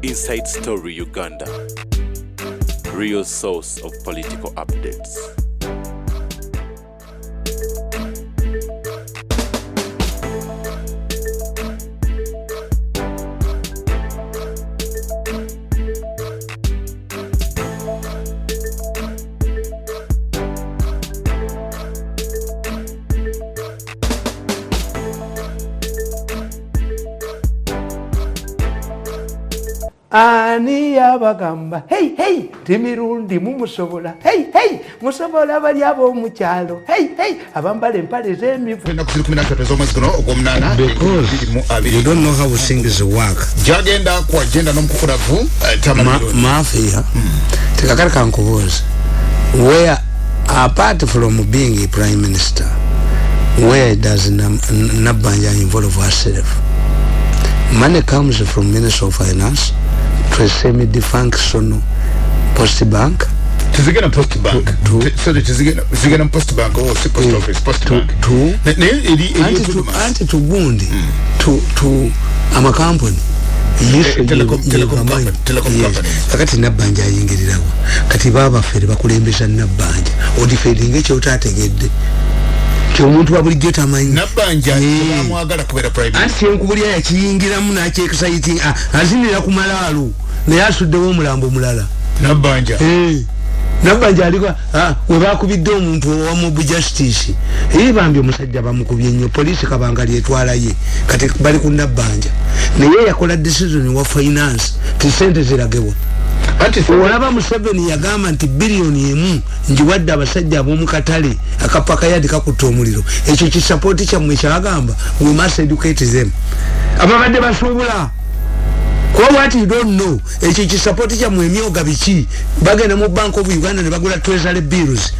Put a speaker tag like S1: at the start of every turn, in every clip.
S1: Inside Story Uganda, real source of political updates.
S2: Ani yabagamba hey Timirundi mumusobola hey musobola bali abo mukyalo hey abambale empale z'emivu.
S3: Because you don't know how things work.
S4: Jagenda kwa agenda nomukukuravu
S3: Mafia tekakari kankubuuza where apart from being a prime minister where does Nabanja involve herself? Money comes from Minister of Finance to a semi-defunctional post bank.
S4: Tizigena post bank. Sorry, tizigena post bank or post office post bank.
S3: To Bundi to ama company. Telecom company. Kakati Nabanja yingirirawo. Kati baba fere bakulembesa Nabanja. Odifedinge kyo tategedde. Omuntu wabulijjo tamanyi
S4: Nabanja amwagala kubera private
S3: anti enkubulya yakiyingiramu n'akyexciting azinira ku malaalo naye asuddewo omulambo mulala
S4: Nabanja
S3: Nabanja aliko we bakubidde omuntu owamobu justice bambi omusajja bamukubye nnyo poliisi kabangali etwalaye kati bali ku Nabanja naye yakola decision wa finance tisente ziragewa olaba Museveni yagamba nti biliyoni emu njiwadde abasajja ab'omukatale akapaka yadi kakutta omuliro ekyo kisapooti kyammwe kyagamba we must educate them ababadde basuubula kuba what you don't know ekyo kisapooti kyammwe emyoga biki bagenda mu Bank of Uganda ne bagula treasury bills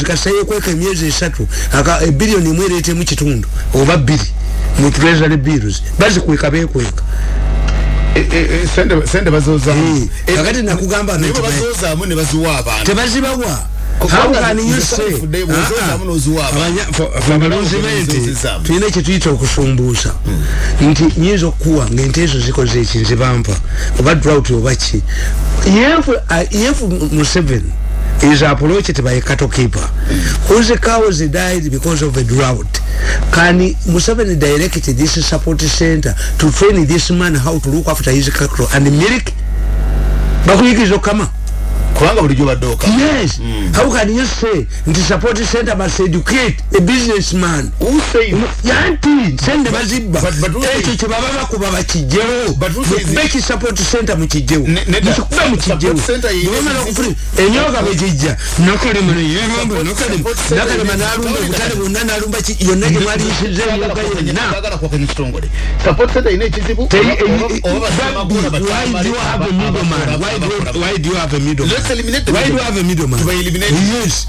S3: kasayekweka emyezi 3 biliyoni emu ereetemu kitundu oba 2 mu treasury bills bazikweka beekweka
S4: sende bazoza
S3: kakati nakugamba
S4: ne bazoza mu ne baziwa abantu
S3: tebazibawa how can you say tuyina kyetuyita okusumbuusa nti nyinza okuwa ng'ente ezo zikoze eki nzibampa oba drought oba ki yefu Museveni is approached by a cattle keeper whose cows died because of a drought. Can Museveni direct this support center to train this man how to look after his cattle and milk? Bakuyigizo kama
S4: kubanga bulijjo badoka.
S3: Yes. How can you say the support center must educate a businessman?
S4: Who say
S3: yanti sende bazibba ekyo kye baba bakuba bakijjewo beki support center mu kijjewo nekikuba mu kijjewo nomala okufuna enyoga bwegijja nokalema nokalema n'alumba obutale bwonna n'alumba yonna gye mwaliyisiza enyoga yonna
S4: support center ine ekizibu
S3: why do you have a middleman? Why do you have a middleman? Why do you have a middleman? Yes.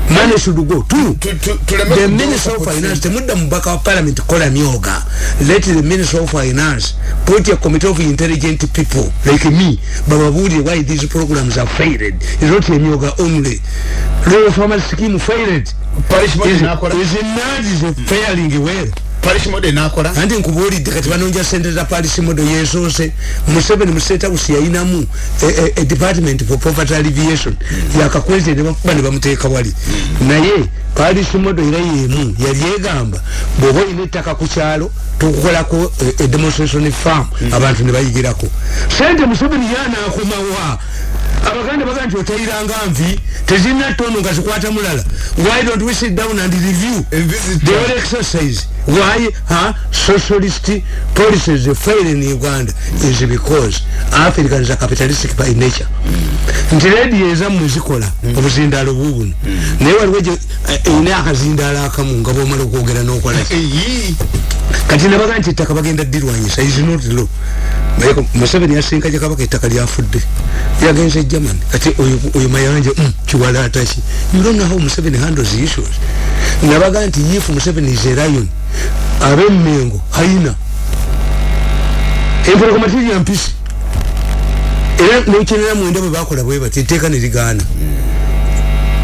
S3: Money should go to the Minister of Finance. The Mudda Mubaka of Parliament call a myoga. Let the Minister of Finance put a committee of intelligent people like me. Baba Budi, why these programs are failed? It's not a myoga only. Rural farmer scheme failed. Is a failing well.
S4: Parish mode nakola
S3: andi nkubulidde kati banonja sente za parish mode yesoose Museveni museta usiyayinamu a department for poverty alleviation yakakweze ne bamuteeka wali naye parish mode era yemu yali egamba bwoba olina ettaka ku kyalo tukukolako a demonstration farm abantu ne bayigirako sente Museveni yanaakomawa abaganda baga nti otayiranga nvi tezina tono nga zikwata mulala. Why don't we sit down and review the whole exercise? Why socialist policies fail in Uganda is because Africans are capitalistic by nature. Nti ledi ezamu zikola obuzindalo bubunu naye waliwo ine akazindalo akamu nga bwomala okwogera n'okola kati nabaga nti ettaka bagenda ddirwanyisa is not law. Museveni yasinka gye kabaka ettaka lyafudde yagenze Germany kati oyo mayanja kiwala ataki. You don't know how Museveni handles the issues. Nabaga nti if Museveni is a lion abemmengo haina empologomatiiri ya mpisi era n'ekinera mwenda bwe bakola bwe bati etteeka ne ligaana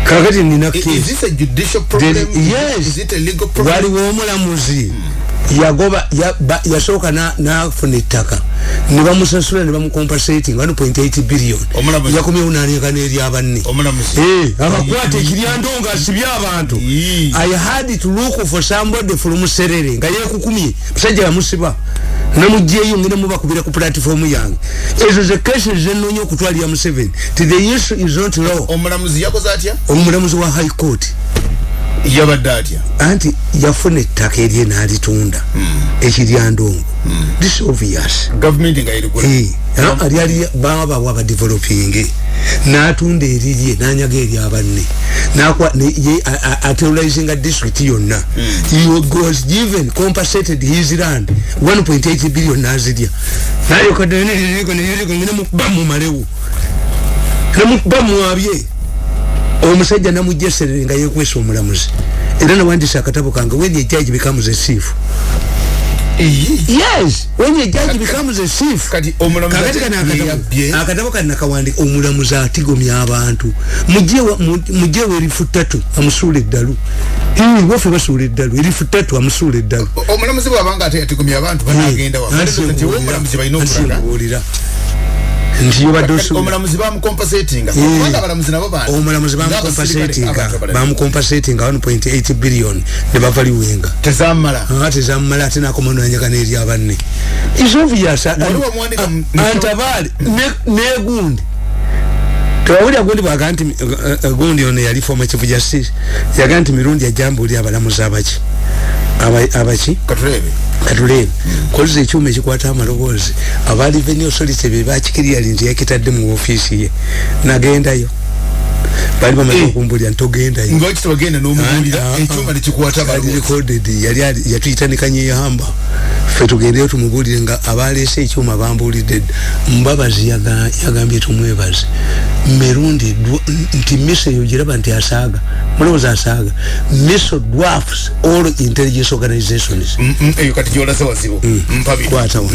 S3: kakati nina
S4: is this a judicial problem?
S3: Yes.
S4: Is it a legal problem?
S3: Waliwo omulamuzi yagoba yasooka nafuna ettaka ne bamusasula ne bamucompensating 1.8 billion yakomyewo n'aleeka n'erya banne abakwata ekiryandongo asibye abantu. I had to look for somebody from Serere nga yeekukumye musajja yamusiba namugyeyo ngenda mubakubira ku platform yange. Ezo ze cases zenoonya okutwalira Museveni. The issue is not law.
S4: Omulamuzi yakoze atya?
S3: Omulamuzi wa high court
S4: yabadde atya?
S3: Anti yafuna ettaka erye n'alitunda ekiryandongo. This obvious.
S4: Government nga erikula
S3: ali baba wa developing n'atunda erirye n'anyaga eri abanne terrorizing a district yonna. He was given compensated his land 1.8 billion n'azirya naye kaddenemu malewo namubamwabye omusajja namujja Serere nga yekwesa omulamuzi era nawandisa akatabo kange when a judge becomes a thief. Yes, when a judge becomes a thief.
S4: Kati omulamuzi
S3: akatabo kana kawandi omulamuzi atigomya abantu mujjewe erifu 3 amusule eddalu wofe basule eddalu erifu 3 amusule eddalu.
S4: Omulamuzi bwabanga ate yatigomya abantu banagenda wa nti omulamuzi balina okulala
S3: nti yobadde
S4: omulamuzi bamucompensating kubanga abalamuzi nabo bandi
S3: omulamuzi bamucompensating 1.8 billion ne bavaliwenga tezammala ate nakomananyaga n'eri abanne isovyasa antabali negundi tewawulira gundi bwaga nti gundi ono yali former chief justice yaga nti Mirundi ajambuulira abalamuzi abaki Katulebe koze ekyuma ekikwata amaloboozi abali venue authority be bakikirira nti yakitadde mu office ye nagendayo bali bamaze okumbulira ntogendayo
S4: ngoki togenda n'omubulira ekyuma nekikwata amaloboozi
S3: recorded yali yatuyitanikanye yahamba fe tugendeyo tumubulire nga abaleese ekyuma bambulidde mbabazi yagambye tumwebaze Mirundi nti miso yogiraba nti asaaga mulowooza asaaga miso dwarfs all intelligence organizations
S4: eyo kati gyolasa wazibu mpabi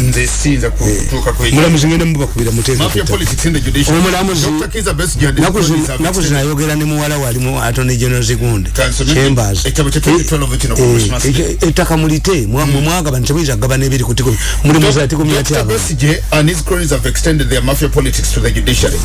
S4: nze sinza kutuuka kwe
S3: mulamuzi ngenda mubakubira muteeka
S4: mafia politics in the judiciary
S3: omulamuzi nakuzi nayogera ne muwala walimu attorney general Zigundi Chambers ettaka mulite mwagaba ntemwiza gabana ebiri kutiko muli muzati ku myati aba
S4: Besije and his cronies have extended their mafia politics to the judiciary.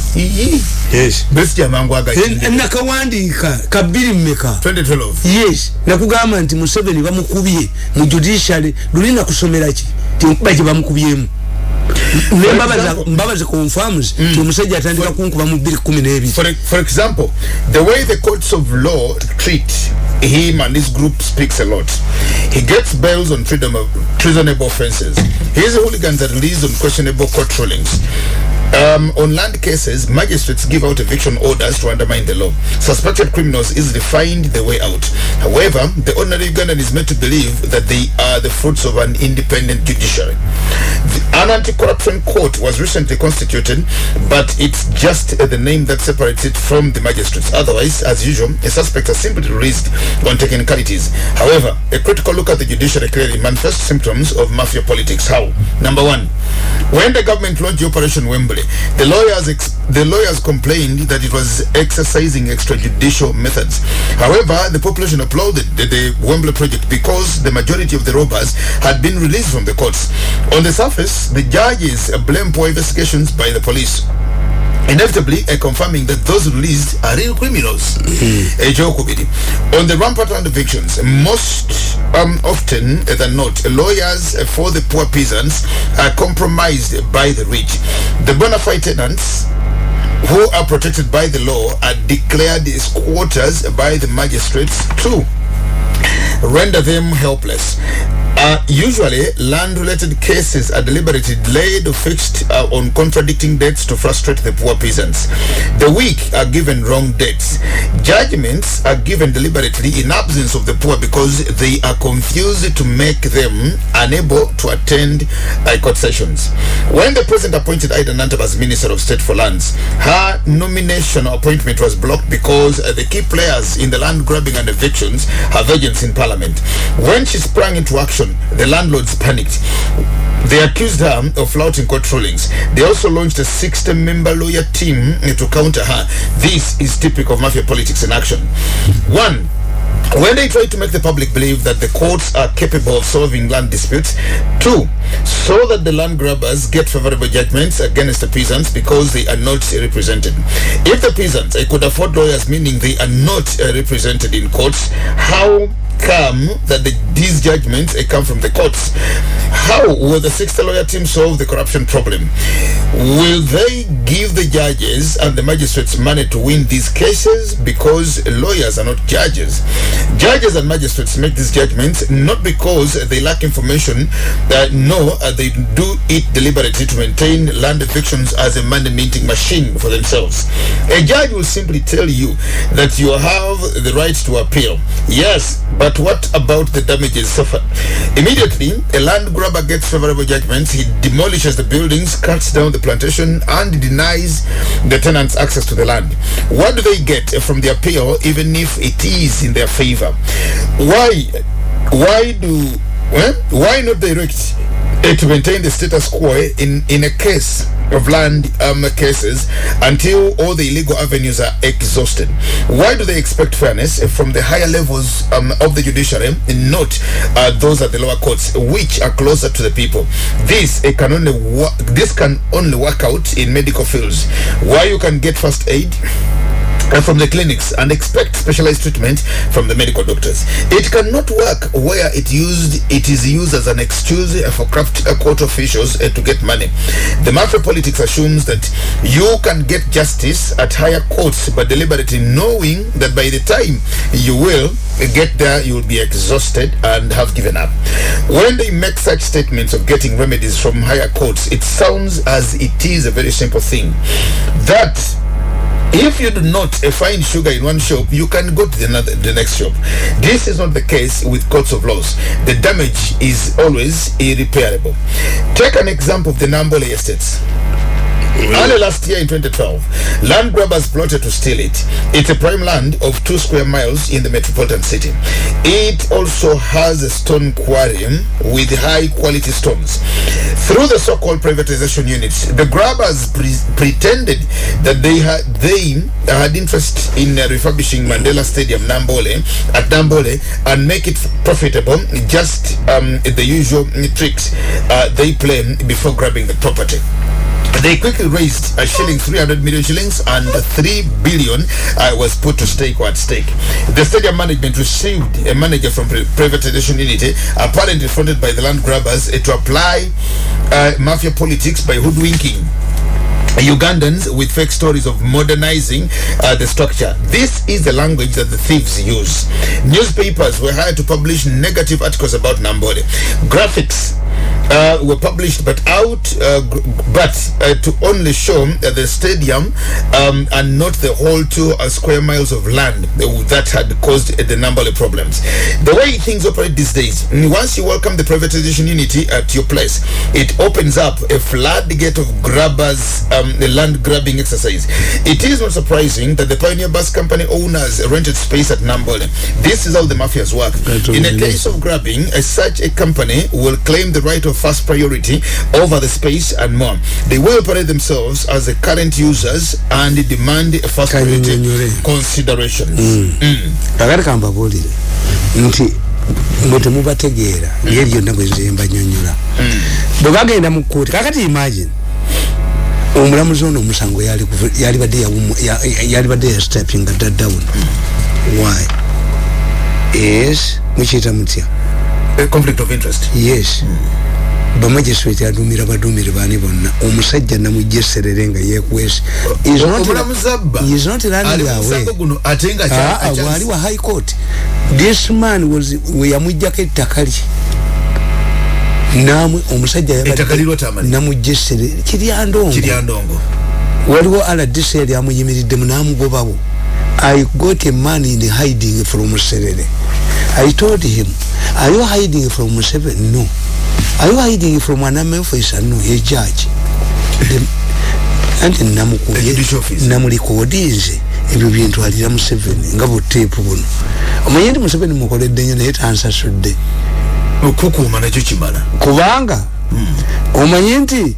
S3: Yes.
S4: Besije amangu aga
S3: nakawandika kabiri mmeka
S4: 2012.
S3: Yes. Nakugamba nti Museveni bamukubye mu judiciary lulina kusomera ki tinkuba gye bamukubyemu mbabazi confirms ti omusajja atandika kunkuba mu 2012.
S4: For example, the way the courts of law treat him and his group speaks a lot. He gets bails on treasonable offenses. His hooligans are released on questionable court rulings. On land cases, magistrates give out eviction orders to undermine the law. Suspected criminals easily find their way out. However, the ordinary Ugandan is made to believe that they are the fruits of an independent judiciary. An anti-corruption court was recently constituted, but it's just the name that separates it from the magistrates. Otherwise, as usual, a suspect is simply released on technicalities. However, a critical look at the judiciary clearly manifests symptoms of mafia politics. How? Number one, when the government launched Operation Wembley, the lawyers complained that it was exercising extrajudicial methods. However, the population applauded the Wembley project because the majority of the robbers had been released from the courts. On the surface, the judges blame poor investigations by the police, inevitably confirming that those released are real criminals. On the rampant land evictions, most often than not, lawyers for the poor peasants are compromised by the rich. The bona fide tenants who are protected by the law are declared squatters by the magistrates to render them helpless. Usually, land-related cases are deliberately delayed or fixed on contradicting dates to frustrate the poor peasants. The weak are given wrong dates. Judgments are given deliberately in absence of the poor because they are confused to make them unable to attend court sessions. When the president appointed Ida Nantaba as Minister of State for Lands, her nomination appointment was blocked because the key players in the land grabbing and evictions have agents in parliament. When she sprang into action, the landlords panicked. They accused her of flouting court rulings. They also launched a 60-member lawyer team to counter her. This is typical of mafia politics in action. One, when they try to make the public believe that the courts are capable of solving land disputes. 2, so that the land grabbers get favorable judgments against the peasants because they are not represented. If the peasants could afford lawyers, meaning they are not represented in courts, how come that these judgments come from the courts? How will the 6th lawyer team solve the corruption problem? Will they give the judges and the magistrates money to win these cases? Because lawyers are not judges. Judges and magistrates make these judgments not because they lack information. No, they do it deliberately to maintain land evictions as a money-minting machine for themselves. A judge will simply tell you that you have the right to appeal. Yes, but what about the damages suffered? Immediately, a land grabber gets favorable judgments. He demolishes the buildings, cuts down the plantation, and denies the tenants access to the land. What do they get from the appeal, even if it is in their favor? Why not direct to maintain the status quo in a case of land cases until all the illegal avenues are exhausted? Why do they expect fairness from the higher levels of the judiciary, not those at the lower courts, which are closer to the people? This can only work out in medical fields, where you can get first aid from the clinics and expect specialized treatment from the medical doctors. It cannot work where it is used as an excuse for corrupt court officials to get money. The mafia politics assumes that you can get justice at higher courts, but deliberately knowing that by the time you will get there, you will be exhausted and have given up. When they make such statements of getting remedies from higher courts, it sounds as it is a very simple thing. That if you do not find sugar in one shop, you can go to the next shop. This is not the case with courts of laws. The damage is always irreparable. Take an example of the Nambole estates. Early last year in 2012, land grabbers plotted to steal it. It's a prime land of 2 square miles in the metropolitan city. It also has a stone quarry with high quality stones. Through the so-called privatization units, the grabbers pretended that they had interest in refurbishing Mandela Stadium at Nambole and make it profitable, just the usual tricks they play before grabbing the property. They quickly raised 300 million shillings, and 3 billion was put to stake or at stake. The stadium management received a manager from privatization unity, apparently funded by the land grabbers, to apply mafia politics by hoodwinking Ugandans with fake stories of modernizing the structure. This is the language that the thieves use. Newspapers were hired to publish negative articles about Nambole. Graphics were published but to only show the stadium and not the whole 2 square miles of land that had caused the Nambole problems. The way things operate these days, once you welcome the privatization unity at your place, it opens up a floodgate of grabbers, the land grabbing exercise. It is not surprising that the Pioneer Bus Company owners rented space at Nambole. This is how the mafias work. In a case of grabbing, such a company will claim the right of first priority over the space and more. They will operate themselves as the current users and demand a first priority consideration.
S3: Imagine omulamuzi ono omusango yali badde stepping that down. Why? Yes, muchita mutya
S4: a conflict of interest.
S3: Yes. Bamajeswete adumira badumire bani bonna omusajja namujesserere nga yekwese is not running away wali wa high court. This man was we yamujjako ettakali namwe omusajja namujesserere kiryandongo waliwo RDC yali amuyimiridde munamugobabo. I got a man in hiding from Serere. I told him, are you hiding from Museveni? No. Are you hiding from an army officer? No, a judge. And namulikodinze ebyo bintu alira Museveni nga boteepu buno. Omanyi Museveni mukoledde nnyo naye tansasudde.
S4: Okukuma nakyo kimala.
S3: Kubanga omanyi nti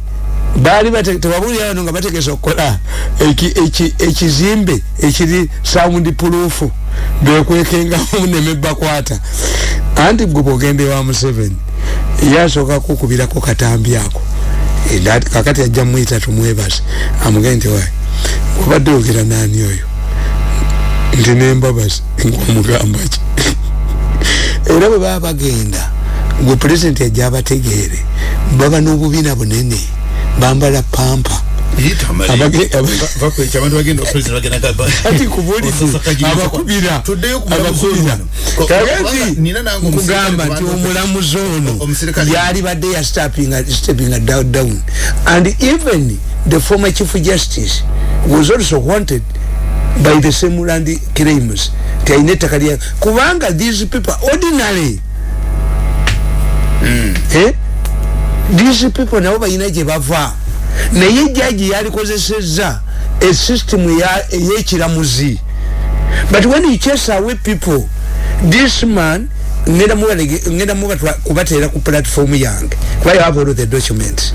S3: bali tewabuli ano nga bategesa okukola ekizimbe ekiri sound proof bekwekenga muneme bakwata anti gwe ogende wa Museveni yasooka kukubirako katambi ako kakati ajja muyita tumwebase amugende wayi obadde ogera nani oyo nti nembabazi ng'omugamba ki era bwe baba bagenda gwe pulezidenti ajja abategeere baba n'obubiina bunene bambala pampa abakubira kugamba nti omulamuzi ono yali badde ya stepping down and even the former chief justice was also wanted by the same land claims kubanga these people ordinary these people nabo bayina gye bava naye jaji yalikozeseza a system ey'ekiramuzi but when you chase away people this man ngenda mubatwa kubateera ku platform yange kuba you have all the documents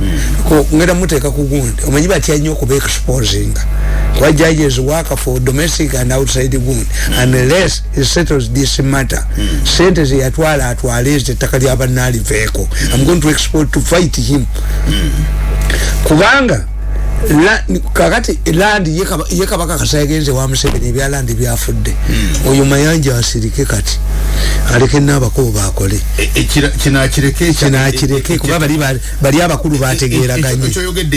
S3: ngenda muteeka ku gundi omanyi batya nnyo okuba exposing kwa judges work for domestic and outside wound unless he settles this matter sentence yatwala atwaleze ettaka ly'abanaali veeko I'm going to export to fight him kubanga kakati land yekabaka kasayagenze wa Museveni ebya land byafudde oyo mayanja asirike kati aleke n'abakulu bakole kinakireke kuba bali abakulu bategeeraganye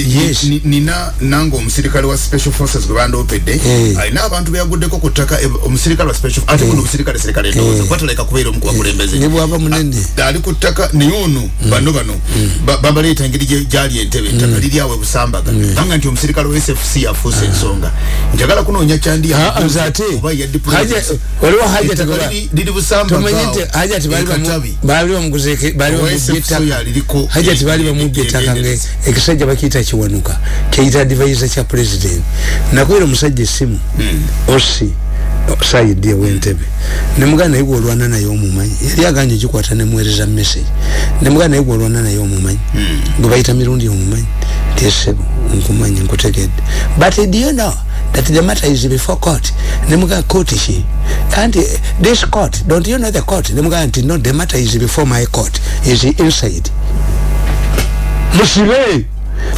S4: yes nina nango omusirikale wa special forces gwe bandopedde alina abantu byaguddeko ku ttaka omusirikale wa special ate kuno omusirikale serikale ndoza kwataleka kubeera omu kubakulembeze
S3: ne bwaba munene
S4: ali ku ttaka niyono bano bambaleeta engeri gyali entebe ettaka liri awe busambaga banga nti omusirikale wa SFC afuuse ensonga njagala kunoonya kyandi
S3: oba waliwo haja takala
S4: liri busambaga
S3: hajati bali bamuguzeke bali hajati bali bamuggetaka nge ekisajja bakiyita kiwanuka kiyita advisor kya president nakwera musajja essimu osi sayidi wentebe nemugana yigwo olwana naye omumanyi yali aganje gikwata nemwereza message nemugana yigwo olwana naye omumanyi gwe bayita Mirundi omumanyi tesebo nkumanyi nkutegedde but do you know that the matter is before court nemuga court she and this court don't you know the court nemuga anti no the matter is before my court is inside musibe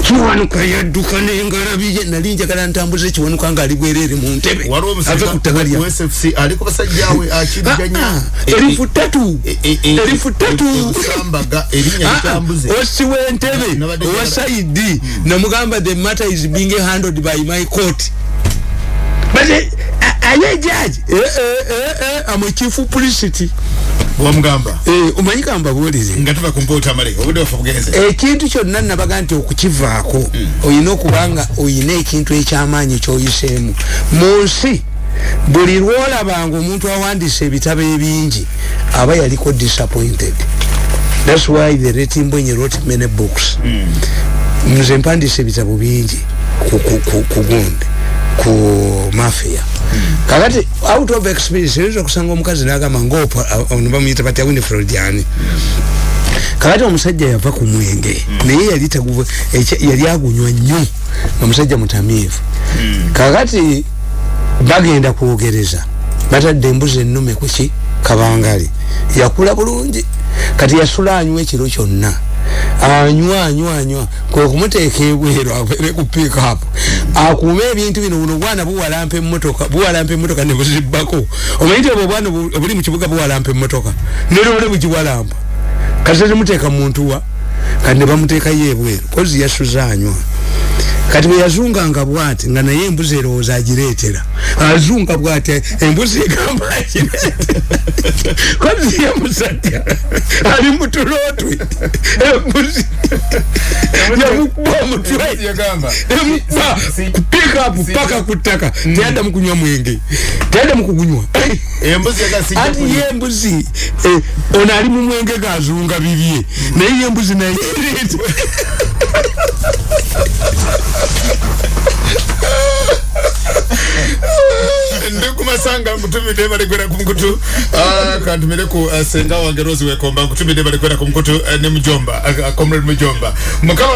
S3: kiwanuka yadduka n'engalabi nalinja kala ntambuze kiwanuka nga ali bwerere mu ntebe ava ku ttaka lya
S4: SFC aliko basajjawe akidjanya
S3: elifu tatu
S4: sambaga erinya ntambuze
S3: osi w'entebe owa Saidi namugamba the matter is being handled by my court but aye judge I'm a chief of police
S4: wamugamba
S3: umanyikamba bwolize
S4: ngatuva kumpota male obude ofugenze
S3: ekintu kyonna nabaga nti okukivaako oyina okubanga oyina ekintu ekyamaanyi kyoyiseemu mu nsi buli lwolabanga omuntu awandiisa ebitabo ebingi aba yaliko disappointed. That's why the Retimbonye wrote many books. Nze mpandiise ebitabo bingi ku gundi ku mafia. Kakati out of experience ezo kusanga omukazi n'agamba ngopo bamuyita batya Winifred yani. Kakati omusajja yava ku mwenge naye yali taguva yali agunywa nnyo omusajja mutamiivu. Kakati bagenda kwogereza batadde embuzi ennume kuki kabangali yakula bulungi kati yasula anywa ekiro kyonna anywa kwe kumuteeka ebweru avere ku pick up akuume ebintu bino buno bwana buwalampa emmotoka ne buzibbako omayite obwo bwana obuli mu kibuga buwalampa emmotoka nerole bugiwalampa kati temuteeka muntu wa kati ne bamuteeka ye ebweru kozi yasuza anywa kati bwe yazunganga bwati nga naye embuzi erowooza agireetera azunga bwati embuzi egamba agireetera kozi yamusajja ali mutulotwe embuzi yamukuba omutwe emukuba kupika up paka ku ttaka teyadda mu kunywa mwenge teyadda mu kugunywa anti ye embuzi ono ali mu mwenge gazunga bibye naye ye embuzi naye
S4: ndikumasanga nkutumide balikwera kumkutu kantumire ku senga wange Rose wekomba nkutumide balikwera kumkutu ne mujomba comrade mujomba mukama